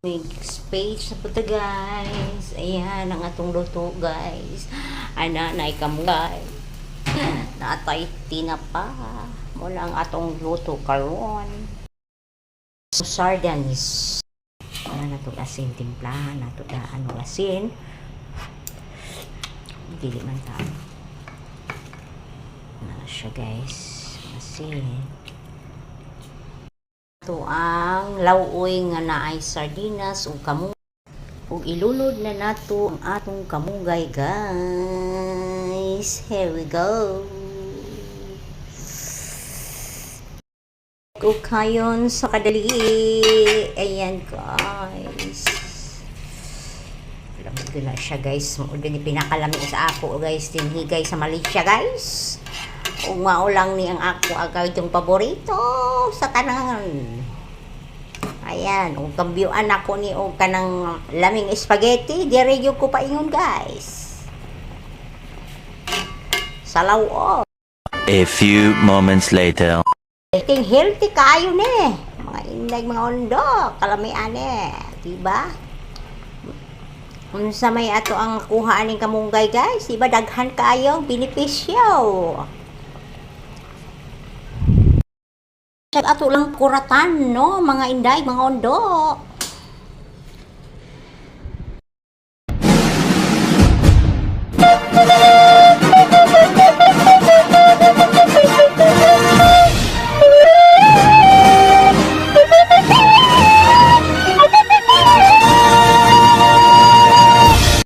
May space na po ta guys. Ayan ang atong luto guys. Ananay kamugay. Natay tinapa. Mula ang atong luto karon. Sardines. Ano na ito asin timplahan. Na ito asin. Dili man tayo. Na siya guys. Asin. Ito ang lauoy nga naay sardinas ug kamungay. Ug ilunod na nato ang atong kamungay guys. Here we go. Ug kayon sa kadali. Ayan guys. Lamig na siya guys. Mo din pinakalamig sa ako guys dinhigay sa Malaysia guys. Ug maulang ni ang ako agad yung paborito sa tanan. Ayan, ug kambyuan ako ni og kanang laming spaghetti, dire gyud ko paingon guys. Salaw. A few moments later. Healthy kayo ni. Mga inday mga ondo, kalamian diba? Unsa may ato ang kuha aning kamunggay guys, diba daghan kayo benepisyo. Ato lang kuratan, no? Mga inday, mga ondo.